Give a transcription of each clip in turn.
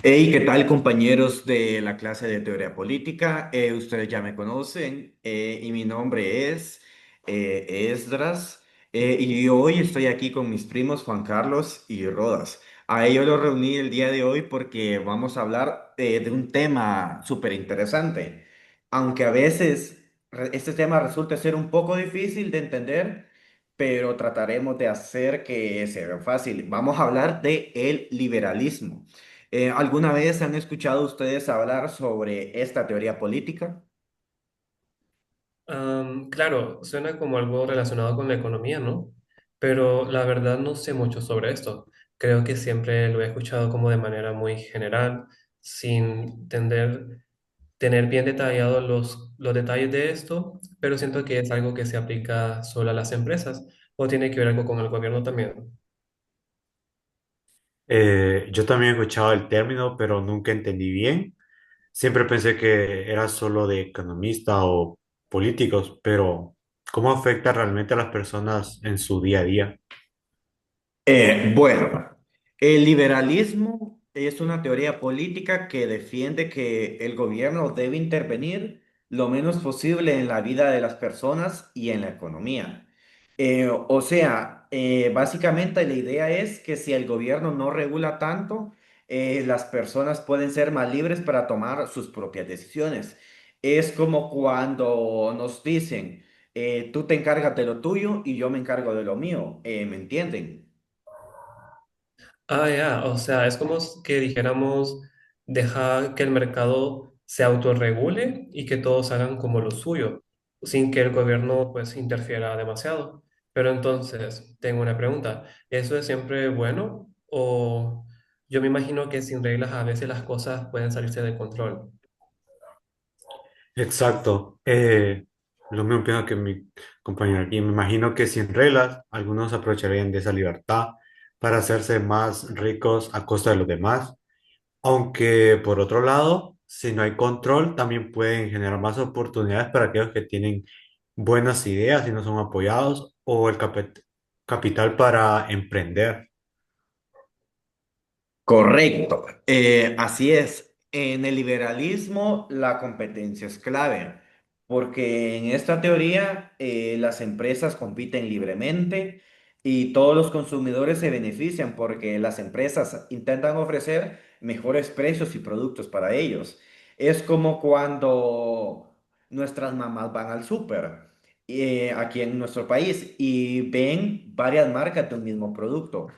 Hey, ¿qué tal compañeros de la clase de teoría política? Ustedes ya me conocen y mi nombre es Esdras y hoy estoy aquí con mis primos Juan Carlos y Rodas. A ellos los reuní el día de hoy porque vamos a hablar de un tema súper interesante, aunque a veces este tema resulta ser un poco difícil de entender, pero trataremos de hacer que sea fácil. Vamos a hablar de el liberalismo. ¿Alguna vez han escuchado ustedes hablar sobre esta teoría política? Claro, suena como algo relacionado con la economía, ¿no? Pero la verdad no sé mucho sobre esto. Creo que siempre lo he escuchado como de manera muy general, sin tener bien detallados los detalles de esto, pero siento que es algo que se aplica solo a las empresas o tiene que ver algo con el gobierno también. Yo también he escuchado el término, pero nunca entendí bien. Siempre pensé que era solo de economistas o políticos, pero ¿cómo afecta realmente a las personas en su día a día? Bueno, el liberalismo es una teoría política que defiende que el gobierno debe intervenir lo menos posible en la vida de las personas y en la economía. Básicamente la idea es que si el gobierno no regula tanto, las personas pueden ser más libres para tomar sus propias decisiones. Es como cuando nos dicen, tú te encargas de lo tuyo y yo me encargo de lo mío. ¿Me entienden? Ah, ya, o sea, es como que dijéramos, deja que el mercado se autorregule y que todos hagan como lo suyo, sin que el gobierno pues interfiera demasiado. Pero entonces, tengo una pregunta, ¿eso es siempre bueno? O yo me imagino que sin reglas a veces las cosas pueden salirse de control. Exacto. Lo mismo pienso que mi compañero aquí. Me imagino que sin reglas, algunos aprovecharían de esa libertad para hacerse más ricos a costa de los demás. Aunque por otro lado, si no hay control, también pueden generar más oportunidades para aquellos que tienen buenas ideas y no son apoyados o el capital para emprender. Correcto, así es. En el liberalismo la competencia es clave, porque en esta teoría las empresas compiten libremente y todos los consumidores se benefician porque las empresas intentan ofrecer mejores precios y productos para ellos. Es como cuando nuestras mamás van al súper aquí en nuestro país y ven varias marcas de un mismo producto.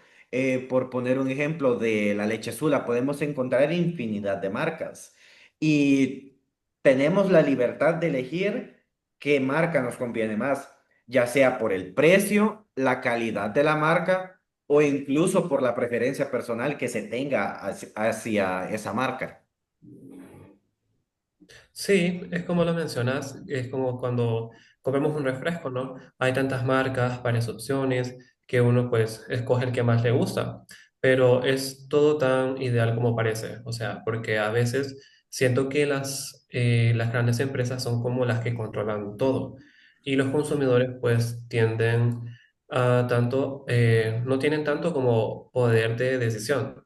Por poner un ejemplo de la leche Sula, podemos encontrar infinidad de marcas y tenemos la libertad de elegir qué marca nos conviene más, ya sea por el precio, la calidad de la marca o incluso por la preferencia personal que se tenga hacia esa marca. Sí, es como lo mencionas, es como cuando comemos un refresco, ¿no? Hay tantas marcas, varias opciones, que uno pues escoge el que más le gusta, pero es todo tan ideal como parece, o sea, porque a veces siento que las grandes empresas son como las que controlan todo y los consumidores pues tienden a tanto, no tienen tanto como poder de decisión.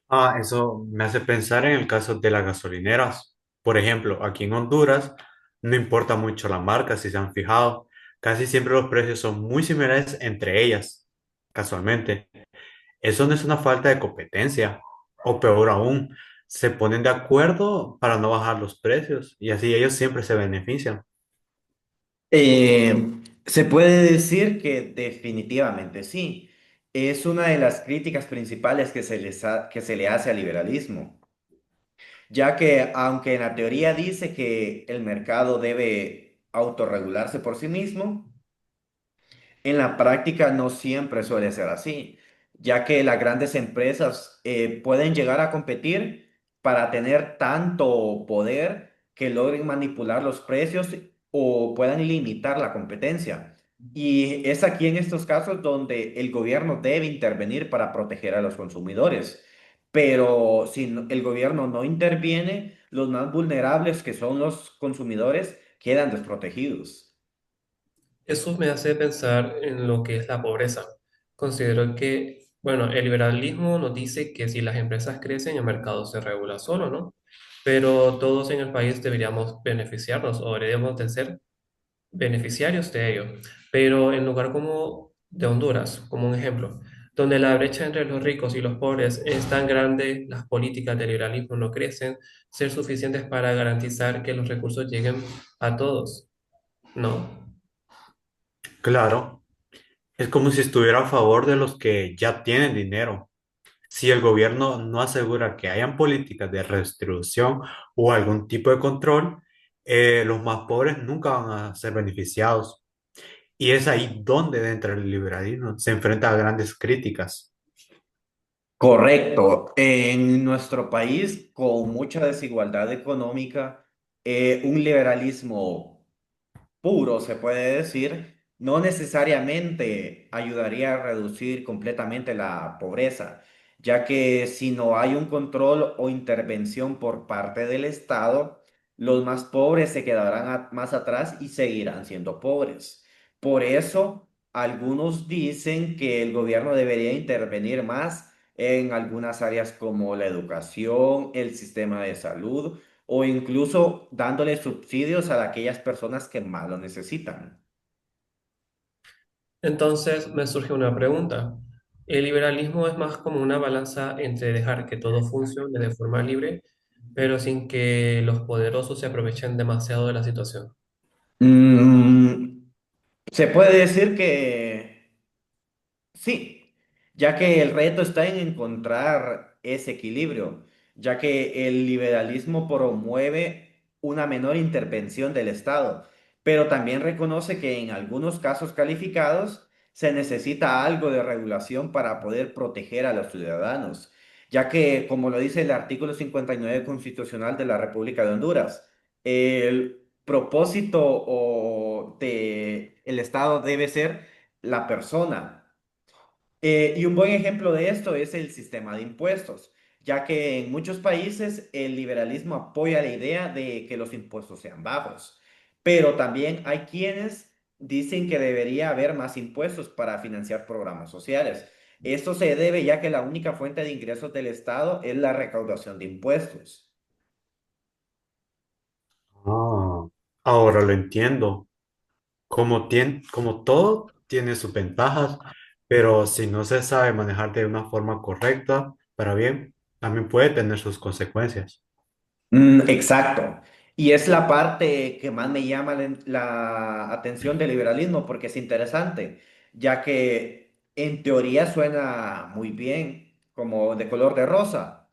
Ah, eso me hace pensar en el caso de las gasolineras. Por ejemplo, aquí en Honduras no importa mucho la marca, si se han fijado. Casi siempre los precios son muy similares entre ellas, casualmente. Eso no es una falta de competencia, o peor aún, se ponen de acuerdo para no bajar los precios y así ellos siempre se benefician. Se puede decir que definitivamente sí. Es una de las críticas principales que se le hace al liberalismo, ya que aunque en la teoría dice que el mercado debe autorregularse por sí mismo, en la práctica no siempre suele ser así, ya que las grandes empresas pueden llegar a competir para tener tanto poder que logren manipular los precios o puedan limitar la competencia. Y es aquí en estos casos donde el gobierno debe intervenir para proteger a los consumidores. Pero si el gobierno no interviene, los más vulnerables, que son los consumidores, quedan desprotegidos. Eso me hace pensar en lo que es la pobreza. Considero que Bueno, el liberalismo nos dice que si las empresas crecen, el mercado se regula solo, ¿no? Pero todos en el país deberíamos beneficiarnos o deberíamos de ser beneficiarios de ello. Pero en lugar como de Honduras, como un ejemplo, donde la brecha entre los ricos y los pobres es tan grande, las políticas de liberalismo no crecen, ser suficientes para garantizar que los recursos lleguen a todos, ¿no? Claro, es como si estuviera a favor de los que ya tienen dinero. Si el gobierno no asegura que hayan políticas de redistribución o algún tipo de control, los más pobres nunca van a ser beneficiados. Y es ahí donde dentro del liberalismo se enfrenta a grandes críticas. Correcto. En nuestro país, con mucha desigualdad económica, un liberalismo puro, se puede decir, no necesariamente ayudaría a reducir completamente la pobreza, ya que si no hay un control o intervención por parte del Estado, los más pobres se quedarán más atrás y seguirán siendo pobres. Por eso, algunos dicen que el gobierno debería intervenir más en algunas áreas como la educación, el sistema de salud o incluso dándole subsidios a aquellas personas que más lo necesitan. Entonces me surge una pregunta. ¿El liberalismo es más como una balanza entre dejar que todo funcione de forma libre, pero sin que los poderosos se aprovechen demasiado de la situación? Mm, se puede decir que sí, ya que el reto está en encontrar ese equilibrio, ya que el liberalismo promueve una menor intervención del Estado, pero también reconoce que en algunos casos calificados se necesita algo de regulación para poder proteger a los ciudadanos, ya que, como lo dice el artículo 59 constitucional de la República de Honduras, el propósito de el Estado debe ser la persona. Y un buen ejemplo de esto es el sistema de impuestos, ya que en muchos países el liberalismo apoya la idea de que los impuestos sean bajos, pero también hay quienes dicen que debería haber más impuestos para financiar programas sociales. Esto se debe ya que la única fuente de ingresos del Estado es la recaudación de impuestos. Ah, ahora lo entiendo. Como todo tiene sus ventajas, pero si no se sabe manejar de una forma correcta, para bien, también puede tener sus consecuencias. Exacto. Y es la parte que más me llama la atención del liberalismo porque es interesante, ya que en teoría suena muy bien, como de color de rosa,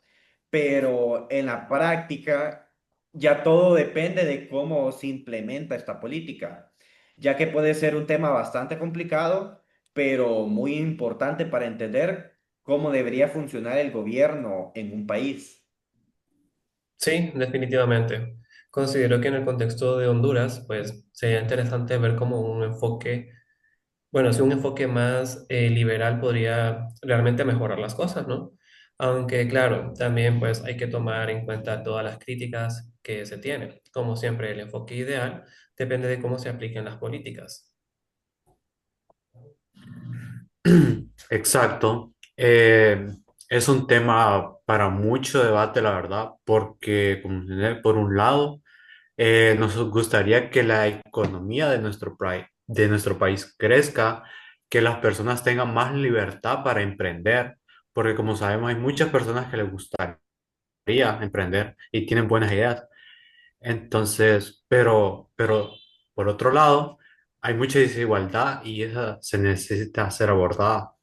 pero en la práctica ya todo depende de cómo se implementa esta política, ya que puede ser un tema bastante complicado, pero muy importante para entender cómo debería funcionar el gobierno en un país. Sí, definitivamente. Considero que en el contexto de Honduras, pues sería interesante ver como un enfoque, bueno, si un enfoque más liberal podría realmente mejorar las cosas, ¿no? Aunque claro, también pues hay que tomar en cuenta todas las críticas que se tienen. Como siempre, el enfoque ideal depende de cómo se apliquen las políticas. Exacto. Es un tema para mucho debate, la verdad, porque como mencioné, por un lado, nos gustaría que la economía de nuestro país crezca, que las personas tengan más libertad para emprender, porque como sabemos, hay muchas personas que les gustaría emprender y tienen buenas ideas. Entonces, pero por otro lado, hay mucha desigualdad y esa se necesita ser abordada.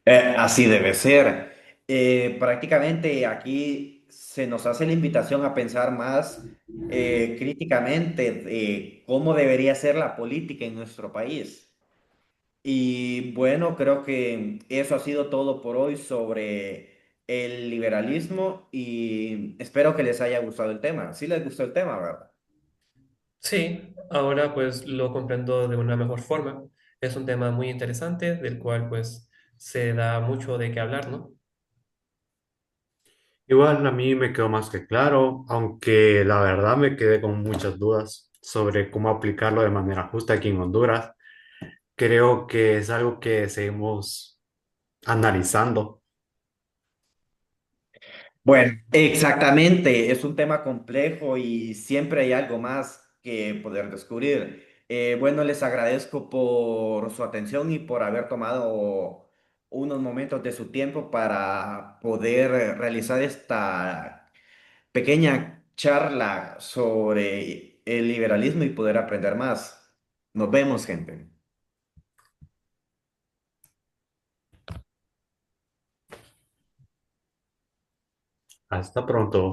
Así debe ser. Prácticamente aquí se nos hace la invitación a pensar más críticamente de cómo debería ser la política en nuestro país. Y bueno, creo que eso ha sido todo por hoy sobre el liberalismo y espero que les haya gustado el tema. Sí les gustó el tema, ¿verdad? Sí, ahora pues lo comprendo de una mejor forma. Es un tema muy interesante del cual pues se da mucho de qué hablar, ¿no? Igual a mí me quedó más que claro, aunque la verdad me quedé con muchas dudas sobre cómo aplicarlo de manera justa aquí en Honduras. Creo que es algo que seguimos analizando. Bueno, exactamente, es un tema complejo y siempre hay algo más que poder descubrir. Bueno, les agradezco por su atención y por haber tomado unos momentos de su tiempo para poder realizar esta pequeña charla sobre el liberalismo y poder aprender más. Nos vemos, gente. Hasta pronto.